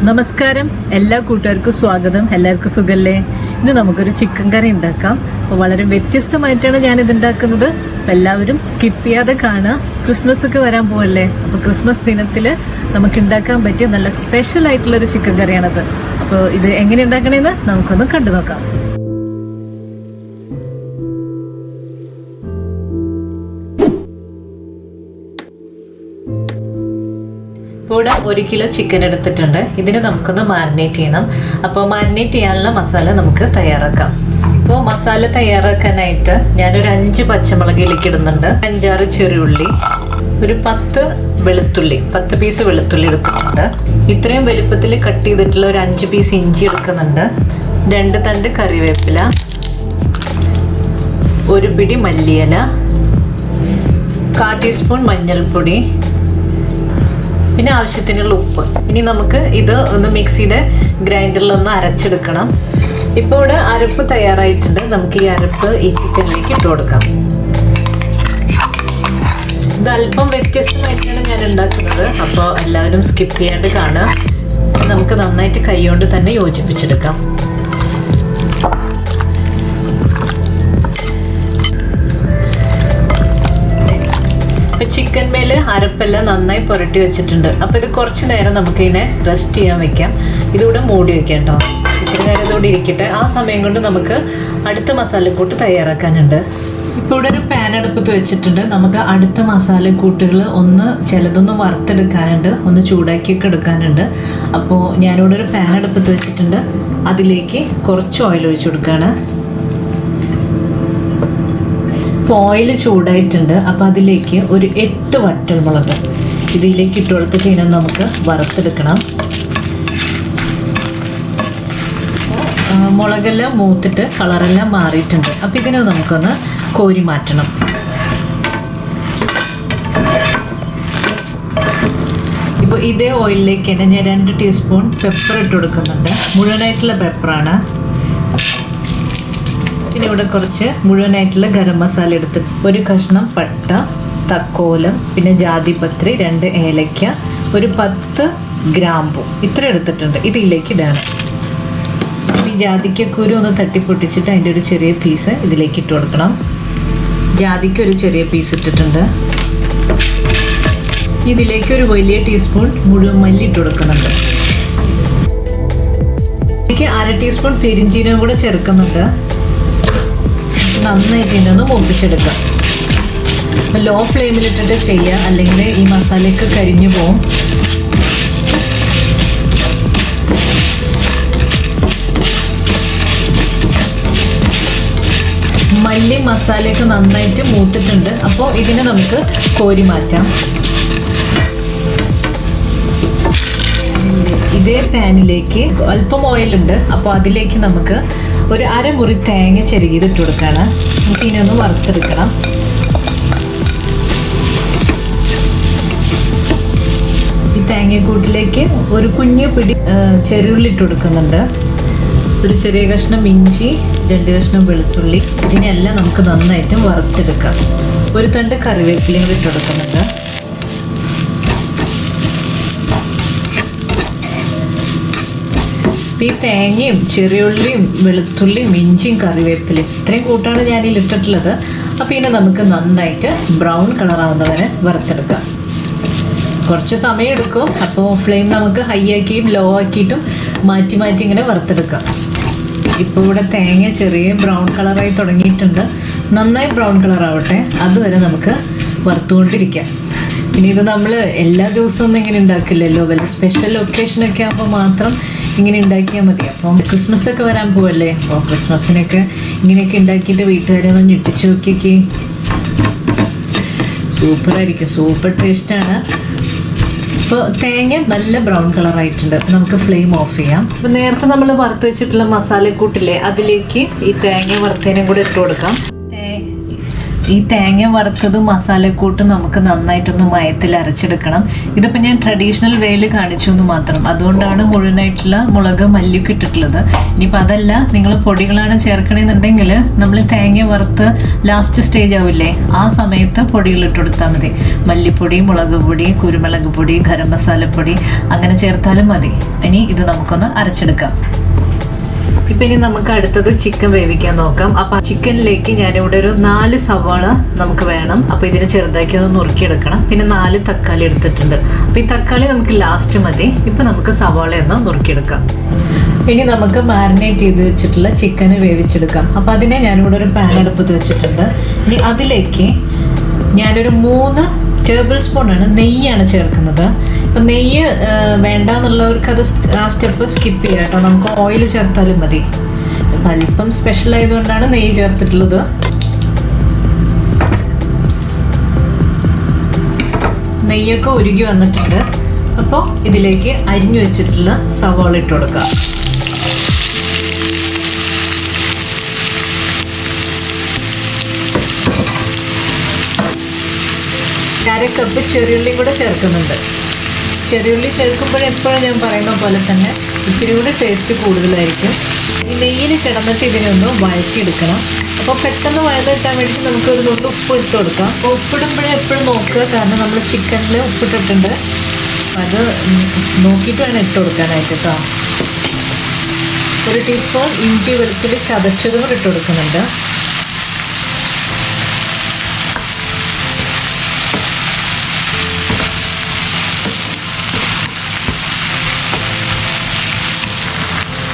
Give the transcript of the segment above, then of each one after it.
നമസ്കാരം, എല്ലാ കൂട്ടുകാർക്കും സ്വാഗതം. എല്ലാവർക്കും സുഖല്ലേ? ഇന്ന് നമുക്കൊരു ചിക്കൻ കറി ഉണ്ടാക്കാം. അപ്പോൾ വളരെ വ്യത്യസ്തമായിട്ടാണ് ഞാനിത് ഉണ്ടാക്കുന്നത്. എല്ലാവരും സ്കിപ്പ് ചെയ്യാതെ കാണുക. ക്രിസ്മസ് ഒക്കെ വരാൻ പോവല്ലേ, അപ്പോൾ ക്രിസ്മസ് ദിനത്തിൽ നമുക്ക് ഉണ്ടാക്കാൻ പറ്റിയ നല്ല സ്പെഷ്യൽ ആയിട്ടുള്ളൊരു ചിക്കൻ കറിയാണത്. അപ്പോൾ ഇത് എങ്ങനെ ഉണ്ടാക്കണമെന്ന് നമുക്കൊന്ന് കണ്ടു നോക്കാം. ഇവിടെ 1 കിലോ ചിക്കൻ എടുത്തിട്ടുണ്ട്. ഇതിന് നമുക്കൊന്ന് മാരിനേറ്റ് ചെയ്യണം. അപ്പോൾ മാരിനേറ്റ് ചെയ്യാനുള്ള മസാല നമുക്ക് തയ്യാറാക്കാം. ഇപ്പോൾ മസാല തയ്യാറാക്കാനായിട്ട് ഞാനൊരു 5 പച്ചമുളക് ഇതിലേക്ക് ഇടുന്നുണ്ട്, 5-6 ചെറിയുള്ളി, ഒരു 10 വെളുത്തുള്ളി, 10 പീസ് വെളുത്തുള്ളി എടുത്തിട്ടുണ്ട്. ഇത്രയും വലുപ്പത്തിൽ കട്ട് ചെയ്തിട്ടുള്ള ഒരു 5 പീസ് ഇഞ്ചി എടുക്കുന്നുണ്ട്, 2 തണ്ട് കറിവേപ്പില, ഒരു പിടി മല്ലിയില, 1/4 ടീസ്പൂൺ മഞ്ഞൾപ്പൊടി, പിന്നെ ആവശ്യത്തിനുള്ള ഉപ്പ്. ഇനി നമുക്ക് ഇത് ഒന്ന് മിക്സിയുടെ ഗ്രൈൻഡറിലൊന്ന് അരച്ചെടുക്കണം. ഇപ്പോൾ ഇവിടെ അരപ്പ് തയ്യാറായിട്ടുണ്ട്. നമുക്ക് ഈ അരപ്പ് ഈ ചിക്കനിലേക്ക് ഇട്ട് കൊടുക്കാം. ഇത് അല്പം വ്യത്യസ്തമായിട്ടാണ് ഞാൻ ഉണ്ടാക്കുന്നത്, അപ്പോൾ എല്ലാവരും സ്കിപ്പ് ചെയ്യാണ്ട് കാണുക. നമുക്ക് നന്നായിട്ട് കൈകൊണ്ട് തന്നെ യോജിപ്പിച്ചെടുക്കാം. ചിക്കൻ മേല് അരപ്പെല്ലാം നന്നായി പുരട്ടി വെച്ചിട്ടുണ്ട്. അപ്പോൾ ഇത് കുറച്ച് നേരം നമുക്ക് ഇതിനെ റെസ്റ്റ് ചെയ്യാൻ വെക്കാം. ഇതിവിടെ മൂടി വെക്കാം കേട്ടോ. ഇച്ചിരി നേരം ഇതോടെ ഇരിക്കട്ടെ. ആ സമയം കൊണ്ട് നമുക്ക് അടുത്ത മസാലക്കൂട്ട് തയ്യാറാക്കാനുണ്ട്. ഇപ്പോൾ ഇവിടെ ഒരു പാൻ അടുപ്പത്ത് വെച്ചിട്ടുണ്ട്. നമുക്ക് അടുത്ത മസാലക്കൂട്ടുകൾ ചിലതൊന്ന് വറുത്തെടുക്കാനുണ്ട്, ഒന്ന് ചൂടാക്കിയൊക്കെ എടുക്കാനുണ്ട്. അപ്പോൾ ഞാനിവിടെ ഒരു പാൻ അടുപ്പത്ത് വെച്ചിട്ടുണ്ട്. അതിലേക്ക് കുറച്ച് ഓയിൽ ഒഴിച്ചു കൊടുക്കുകയാണ്. ഓയിൽ ചൂടായിട്ടുണ്ട്. അപ്പോൾ അതിലേക്ക് ഒരു 8 വറ്റൽമുളക് ഇതിലേക്ക് ഇട്ട് കൊടുത്തിട്ട് ഇതിനെ നമുക്ക് വറുത്തെടുക്കണം. മുളകെല്ലാം മൂത്തിട്ട് കളറെല്ലാം മാറിയിട്ടുണ്ട്. അപ്പോൾ ഇതിനെ നമുക്കൊന്ന് കോരി മാറ്റണം. ഇപ്പോൾ ഇതേ ഓയിലിലേക്ക് തന്നെ ഞാൻ 2 ടീസ്പൂൺ പെപ്പർ ഇട്ട് കൊടുക്കുന്നുണ്ട്. മുഴുവനായിട്ടുള്ള പെപ്പറാണ്. പിന്നെ ഇവിടെ കുറച്ച് മുഴുവനായിട്ടുള്ള ഗരം മസാല എടുത്തിട്ട് ഒരു കഷ്ണം പട്ട, തക്കോലം, പിന്നെ ജാതിപത്രി, 2 ഏലയ്ക്ക, ഒരു 10 ഗ്രാമ്പു ഇത്ര എടുത്തിട്ടുണ്ട്. ഇതിലേക്ക് ഇടാണ്. ഈ ജാതിക്കക്കുരു ഒന്ന് തട്ടിപ്പൊട്ടിച്ചിട്ട് അതിൻ്റെ ഒരു ചെറിയ പീസ് ഇതിലേക്ക് ഇട്ട് കൊടുക്കണം. ജാതിക്ക ഒരു ചെറിയ പീസ് ഇട്ടിട്ടുണ്ട്. ഇതിലേക്ക് ഒരു വലിയ ടീസ്പൂൺ മുഴുവൻ മല്ലി ഇട്ട് കൊടുക്കുന്നുണ്ട്. ഇതിലേക്ക് 1/2 ടീസ്പൂൺ പെരിഞ്ചീരകം കൂടെ ചേർക്കുന്നുണ്ട്. നന്നായിട്ട് ഇതിനൊന്ന് മൂപ്പിച്ചെടുക്കാം. ലോ ഫ്ലെയിമിലിട്ടിട്ട് ചെയ്യുക, അല്ലെങ്കിൽ ഈ മസാലയൊക്കെ കരിഞ്ഞു പോകും. മല്ലി മസാലയൊക്കെ നന്നായിട്ട് മൂത്തിട്ടുണ്ട്. അപ്പോൾ ഇതിനെ നമുക്ക് കോരി മാറ്റാം. ഇതേ പാനിലേക്ക് അല്പം ഓയിലുണ്ട്. അപ്പോൾ അതിലേക്ക് നമുക്ക് ഒരു 1/2 മുറി തേങ്ങ ചെറുകിയിട്ട് കൊടുക്കുകയാണ്. നമുക്ക് ഇതിനൊന്ന് വറുത്തെടുക്കണം. ഈ തേങ്ങക്കൂട്ടിലേക്ക് ഒരു കുഞ്ഞു പിടി ചെറുള്ളി ഇട്ട് കൊടുക്കുന്നുണ്ട്. ഒരു ചെറിയ കഷ്ണം ഇഞ്ചി, 2 കഷ്ണം വെളുത്തുള്ളി. ഇതിനെല്ലാം നമുക്ക് നന്നായിട്ട് വറുത്തെടുക്കാം. ഒരു തണ്ട് കറിവേപ്പിലയും കൂടി ഇട്ട് കൊടുക്കുന്നുണ്ട്. ഈ തേങ്ങയും ചെറിയുള്ളിയും വെളുത്തുള്ളിയും ഇഞ്ചിയും കറിവേപ്പിലയും ഇത്രയും കൂട്ടാണ് ഞാൻ ഇതിൽ ഇട്ടിട്ടുള്ളത്. അപ്പോൾ ഇതിനെ നമുക്ക് നന്നായിട്ട് ബ്രൗൺ കളറാകുന്നവരെ വറുത്തെടുക്കാം. കുറച്ച് സമയം എടുക്കും. അപ്പോൾ ഫ്ലെയിം നമുക്ക് ഹൈ ആക്കിയും ലോ ആക്കിയിട്ടും മാറ്റി മാറ്റി ഇങ്ങനെ വറുത്തെടുക്കാം. ഇപ്പോൾ ഇവിടെ തേങ്ങ ചെറിയ ബ്രൗൺ കളറായി തുടങ്ങിയിട്ടുണ്ട്. നന്നായി ബ്രൗൺ കളറാവട്ടെ, അതുവരെ നമുക്ക് വറുത്തുകൊണ്ടിരിക്കാം. പിന്നെ ഇത് നമ്മൾ എല്ലാ ദിവസവും ഒന്നും ഇങ്ങനെ ഉണ്ടാക്കില്ലല്ലോ. വല്ല സ്പെഷ്യൽ ഒക്കേഷനൊക്കെ ആകുമ്പോൾ മാത്രം ഇങ്ങനെ ഉണ്ടാക്കിയാൽ മതി. അപ്പം ക്രിസ്മസ് ഒക്കെ വരാൻ പോവല്ലേ, അപ്പോൾ ക്രിസ്മസിനൊക്കെ ഇങ്ങനെയൊക്കെ ഉണ്ടാക്കിയിട്ട് വീട്ടുകാരെ ഒന്ന് ഞെട്ടിച്ച് നോക്കിയൊക്കെ. സൂപ്പറായിരിക്കും, സൂപ്പർ ടേസ്റ്റാണ്. ഇപ്പോൾ തേങ്ങ നല്ല ബ്രൗൺ കളറായിട്ടുണ്ട്. നമുക്ക് ഫ്ലെയിം ഓഫ് ചെയ്യാം. അപ്പോൾ നേരത്തെ നമ്മൾ വറുത്ത് വെച്ചിട്ടുള്ള മസാലക്കൂട്ടില്ലേ, അതിലേക്ക് ഈ തേങ്ങ വറുത്തതിനും കൂടെ ഇട്ട് കൊടുക്കാം. ഈ തേങ്ങ വറുത്തതും മസാലക്കൂട്ടും നമുക്ക് നന്നായിട്ടൊന്ന് മയത്തിൽ അരച്ചെടുക്കണം. ഇതിപ്പോൾ ഞാൻ ട്രഡീഷണൽ വേയിൽ കാണിച്ചു എന്ന് മാത്രം, അതുകൊണ്ടാണ് മുഴുവനായിട്ടുള്ള മുളക് മല്ലിയൊക്കെ ഇട്ടിട്ടുള്ളത്. ഇനിയിപ്പോൾ അതല്ല, നിങ്ങൾ പൊടികളാണ് ചേർക്കണമെന്നുണ്ടെങ്കിൽ നമ്മൾ തേങ്ങ വറുത്ത് ലാസ്റ്റ് സ്റ്റേജ് ആവില്ലേ, ആ സമയത്ത് പൊടികൾ ഇട്ട് കൊടുത്താൽ മതി. മല്ലിപ്പൊടി, മുളക് പൊടി, കുരുമുളക് പൊടി, ഗരം മസാലപ്പൊടി അങ്ങനെ ചേർത്താലും മതി. ഇനി ഇത് നമുക്കൊന്ന് അരച്ചെടുക്കാം. ഇപ്പം ഇനി നമുക്ക് അടുത്തത് ചിക്കൻ വേവിക്കാൻ നോക്കാം. അപ്പം ചിക്കനിലേക്ക് ഞാനിവിടെ ഒരു 4 സവാള നമുക്ക് വേണം. അപ്പോൾ ഇതിന് ചെറുതാക്കി ഒന്ന് നുറുക്കിയെടുക്കണം. പിന്നെ 4 തക്കാളി എടുത്തിട്ടുണ്ട്. അപ്പോൾ ഈ തക്കാളി നമുക്ക് ലാസ്റ്റ് മതി. ഇപ്പം നമുക്ക് സവാള ഒന്ന് നുറുക്കിയെടുക്കാം. ഇനി നമുക്ക് മാരിനേറ്റ് ചെയ്ത് വെച്ചിട്ടുള്ള ചിക്കന് വേവിച്ചെടുക്കാം. അപ്പോൾ അതിനെ ഞാനിവിടെ ഒരു പാൻ അടുപ്പത്ത് വെച്ചിട്ടുണ്ട്. ഇനി അതിലേക്ക് ഞാനൊരു 3 ടേബിൾ സ്പൂണാണ് നെയ്യാണ് ചേർക്കുന്നത്. ഇപ്പം നെയ്യ് വേണ്ടാന്നുള്ളവർക്ക് അത് ആ സ്റ്റെപ്പ് സ്കിപ്പ് ചെയ്യാം കേട്ടോ. നമുക്ക് ഓയിൽ ചേർത്താലും മതി. അല്പം സ്പെഷ്യൽ ആയതുകൊണ്ടാണ് നെയ്യ് ചേർത്തിട്ടുള്ളത്. നെയ്യൊക്കെ ഉരുകി വന്നിട്ടുണ്ട്. അപ്പോൾ ഇതിലേക്ക് അരിഞ്ഞു വെച്ചിട്ടുള്ള സവാള ഇട്ട് കൊടുക്കാം. 1/2 കപ്പ് ചെറിയുള്ളിയും കൂടെ ചേർക്കുന്നുണ്ട്. ചെറിയുള്ളി ചേർക്കുമ്പോഴെപ്പോഴും ഞാൻ പറയുന്ന പോലെ തന്നെ ഇച്ചിരി കൂടി ടേസ്റ്റ് കൂടുതലായിരിക്കും. ഈ നെയ്യിൽ കിടന്നിട്ട് ഇതിനൊന്ന് വഴറ്റിയെടുക്കണം. അപ്പോൾ പെട്ടെന്ന് വഴന്ന് കിട്ടാൻ വേണ്ടി നമുക്കൊരു നുള്ളി ഉപ്പ് ഇട്ട് കൊടുക്കാം. അപ്പോൾ ഉപ്പിടുമ്പോഴേ എപ്പോഴും നോക്കുക, കാരണം നമ്മൾ ചിക്കനിൽ ഉപ്പിട്ടിട്ടുണ്ട്. അത് നോക്കിയിട്ട് വേണം ഇട്ട് കൊടുക്കാനായിട്ട് കേട്ടോ. 1 ടീസ്പൂൺ ഇഞ്ചി വെളുത്തുള്ളി ചതച്ചതും ഇട്ട് കൊടുക്കുന്നുണ്ട്.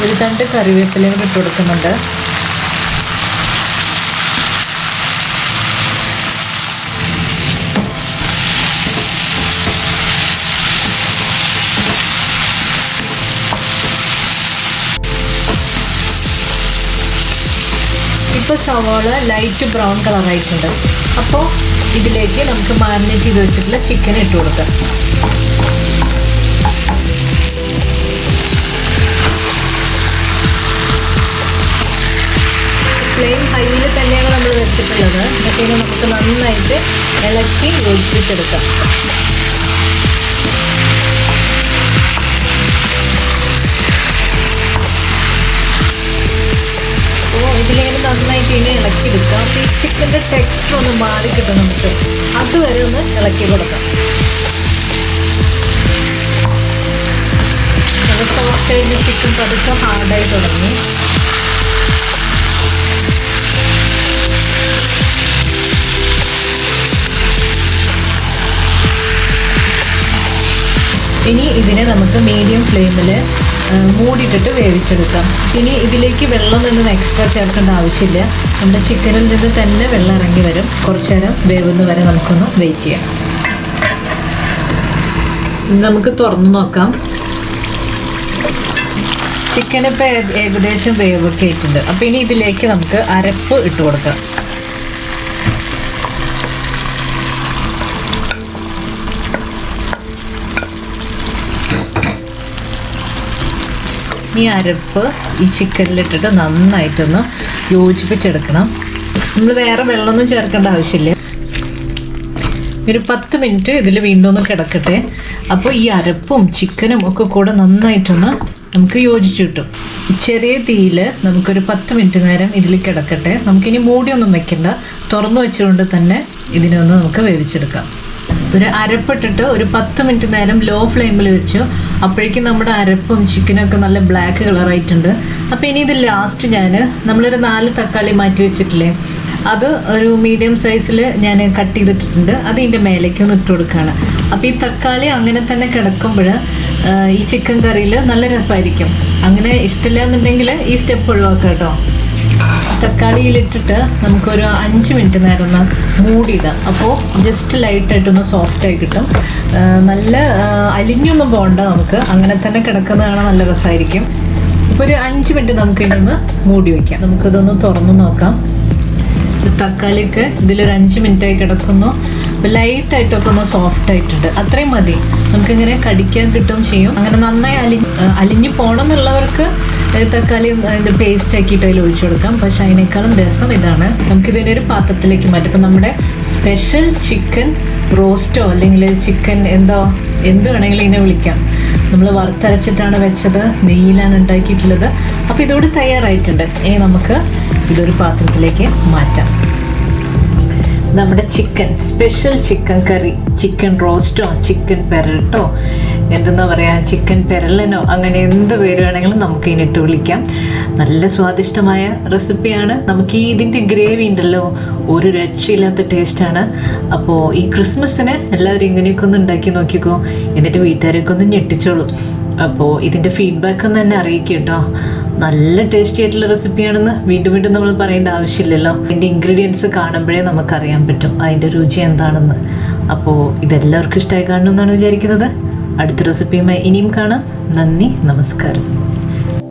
ഒരു തണ്ട് കറിവേപ്പിലയും കൂടെ ഇട്ട് കൊടുക്കുന്നുണ്ട്. ഇപ്പോൾ സവാള ലൈറ്റ് ബ്രൗൺ കളറായിട്ടുണ്ട്. അപ്പോൾ ഇതിലേക്ക് നമുക്ക് മാരിനേറ്റ് ചെയ്ത് വെച്ചിട്ടുള്ള ചിക്കൻ ഇട്ട് കൊടുക്കാം. ഫ്ലെയിം ഹൈയിൽ തന്നെയാണ് നമ്മൾ വെച്ചിട്ടുള്ളത്. പക്ഷേ നമുക്ക് നന്നായിട്ട് ഇളക്കി യോജിപ്പിച്ചെടുക്കാം. അപ്പോൾ ഇതിലിങ്ങനെ നന്നായിട്ട് ഇനി ഇളക്കിയെടുക്കാം. അപ്പോൾ ഈ ചിക്കൻ്റെ ടെക്സ്ചർ ഒന്ന് മാറി കിട്ടും. നമുക്ക് അതുവരെ ഒന്ന് ഇളക്കി കൊടുക്കാം. നല്ല സോഫ്റ്റ് ആയിട്ട് ചിക്കൻ പതുക്കെ ഹാർഡായി തുടങ്ങി. ഇനി ഇതിനെ നമുക്ക് മീഡിയം ഫ്ലെയിമിൽ മൂടിയിട്ടിട്ട് വേവിച്ചെടുക്കാം. ഇനി ഇതിലേക്ക് വെള്ളമൊന്നും എക്സ്ട്രാ ചേർക്കേണ്ട ആവശ്യമില്ല. നമ്മുടെ ചിക്കനിൽ നിന്ന് തന്നെ വെള്ളം ഇറങ്ങി വരും. കുറച്ച് നേരം വേവുന്ന വരെ നമുക്കൊന്ന് വെയിറ്റ് ചെയ്യാം. നമുക്ക് തുറന്നു നോക്കാം. ചിക്കൻ ഇപ്പോൾ ഏകദേശം വേവൊക്കെ ആയിട്ടുണ്ട്. അപ്പോൾ ഇനി ഇതിലേക്ക് നമുക്ക് അരപ്പ് ഇട്ട് കൊടുക്കാം. ഈ അരപ്പ് ഈ ചിക്കനിലിട്ടിട്ട് നന്നായിട്ടൊന്ന് യോജിപ്പിച്ചെടുക്കണം. നമ്മൾ വേറെ വെള്ളമൊന്നും ചേർക്കേണ്ട ആവശ്യമില്ല. ഒരു 10 മിനിറ്റ് ഇതിൽ വീണ്ടും ഒന്ന് കിടക്കട്ടെ. അപ്പോൾ ഈ അരപ്പും ചിക്കനും ഒക്കെ കൂടെ നന്നായിട്ടൊന്ന് നമുക്ക് യോജിച്ച് കിട്ടും. ചെറിയ തീയിൽ നമുക്കൊരു 10 മിനിറ്റ് നേരം ഇതിൽ കിടക്കട്ടെ. നമുക്കിനി മൂടിയൊന്നും വെക്കണ്ട. തുറന്നു വെച്ചുകൊണ്ട് തന്നെ ഇതിനെ ഒന്ന് നമുക്ക് വേവിച്ചെടുക്കാം. ഒരു അരപ്പിട്ടിട്ട് ഒരു 10 മിനിറ്റ് നേരം ലോ ഫ്ലെയിമിൽ വെച്ചു. അപ്പോഴേക്കും നമ്മുടെ അരപ്പും ചിക്കനൊക്കെ നല്ല ബ്ലാക്ക് കളറായിട്ടുണ്ട്. അപ്പോൾ ഇനി ഇത് ലാസ്റ്റ് നമ്മളൊരു 4 തക്കാളി മാറ്റി വെച്ചിട്ടില്ലേ, അത് ഒരു മീഡിയം സൈസിൽ ഞാൻ കട്ട് ചെയ്തിട്ടിട്ടുണ്ട്. അത് ഇതിൻ്റെ മേലേക്കൊന്ന് ഇട്ട് കൊടുക്കുകയാണ്. അപ്പോൾ ഈ തക്കാളി അങ്ങനെ തന്നെ കിടക്കുമ്പോൾ ഈ ചിക്കൻ കറിയിൽ നല്ല രസമായിരിക്കും. അങ്ങനെ ഇഷ്ടമില്ല എന്നുണ്ടെങ്കിൽ ഈ സ്റ്റെപ്പ് ഒഴിവാക്കാം കേട്ടോ. തക്കാളിയിലിട്ടിട്ട് നമുക്കൊരു 5 മിനിറ്റ് നേരം ഒന്ന് മൂടിയിടാം. അപ്പോൾ ജസ്റ്റ് ലൈറ്റായിട്ടൊന്ന് സോഫ്റ്റായി കിട്ടും. നല്ല അലിഞ്ഞൊന്നും പോകണ്ട. നമുക്ക് അങ്ങനെ തന്നെ കിടക്കുന്നതാണ് നല്ല രസമായിരിക്കും. ഇപ്പോൾ ഒരു 5 മിനിറ്റ് നമുക്കിതൊന്ന് മൂടി വയ്ക്കാം. നമുക്കിതൊന്ന് തുറന്ന് നോക്കാം. തക്കാളിയൊക്കെ ഇതിലൊരു 5 മിനിറ്റായി കിടക്കുന്നു. അപ്പോൾ ലൈറ്റായിട്ടൊക്കെ ഒന്ന് സോഫ്റ്റ് ആയിട്ടുണ്ട്. അത്രയും മതി. നമുക്കിങ്ങനെ കടിക്കാൻ കിട്ടും ചെയ്യും. അങ്ങനെ നന്നായി അലിഞ്ഞ് പോകണം എന്നുള്ളവർക്ക് തക്കാളിയും അതിൻ്റെ പേസ്റ്റ് ആക്കിയിട്ട് അതിൽ ഒഴിച്ചു കൊടുക്കാം. പക്ഷെ അതിനേക്കാളും രസം ഇതാണ്. നമുക്കിതിനെ ഒരു പാത്രത്തിലേക്ക് മാറ്റാം. ഇപ്പം നമ്മുടെ സ്പെഷ്യൽ ചിക്കൻ റോസ്റ്റോ അല്ലെങ്കിൽ ചിക്കൻ എന്ത് വേണമെങ്കിലും ഇതിനെ വിളിക്കാം. നമ്മൾ വറുത്തരച്ചിട്ടാണ് വെച്ചത്, നെയ്യിലാണ് ഉണ്ടാക്കിയിട്ടുള്ളത്. അപ്പോൾ ഇതോടെ തയ്യാറായിട്ടുണ്ട്. ഇനി നമുക്ക് ഇതൊരു പാത്രത്തിലേക്ക് മാറ്റാം. നമ്മുടെ ചിക്കൻ സ്പെഷ്യൽ ചിക്കൻ കറി, ചിക്കൻ റോസ്റ്റോ, ചിക്കൻ പെരട്ടോ, എന്തെന്നാ പറയുക, ചിക്കൻ പെരളനോ, അങ്ങനെ എന്ത് പേര് വേണമെങ്കിലും നമുക്ക് ഇതിനിട്ട് വിളിക്കാം. നല്ല സ്വാദിഷ്ടമായ റെസിപ്പിയാണ്. നമുക്ക് ഇതിൻ്റെ ഗ്രേവി ഉണ്ടല്ലോ, ഒരു രക്ഷയില്ലാത്ത ടേസ്റ്റാണ്. അപ്പോൾ ഈ ക്രിസ്മസിന് എല്ലാവരും ഇങ്ങനെയൊക്കെ ഒന്ന് ഉണ്ടാക്കി നോക്കിക്കോ, എന്നിട്ട് വീട്ടുകാരൊക്കെ ഒന്ന് ഞെട്ടിച്ചോളൂ. അപ്പോൾ ഇതിൻ്റെ ഫീഡ്ബാക്ക് ഒന്ന് തന്നെ അറിയിക്കും കേട്ടോ. നല്ല ടേസ്റ്റി ആയിട്ടുള്ള റെസിപ്പിയാണെന്ന് വീണ്ടും വീണ്ടും നമ്മൾ പറയേണ്ട ആവശ്യമില്ലല്ലോ. ഇതിൻ്റെ ഇൻഗ്രീഡിയൻസ് കാണുമ്പോഴേ നമുക്കറിയാൻ പറ്റും അതിൻ്റെ രുചി എന്താണെന്ന്. അപ്പോൾ ഇതെല്ലാവർക്കും ഇഷ്ടമായി കാണണമെന്നാണ് വിചാരിക്കുന്നത്. അടുത്ത റെസിപ്പിയുമായി ഇനിയും കാണാം. നന്ദി, നമസ്കാരം.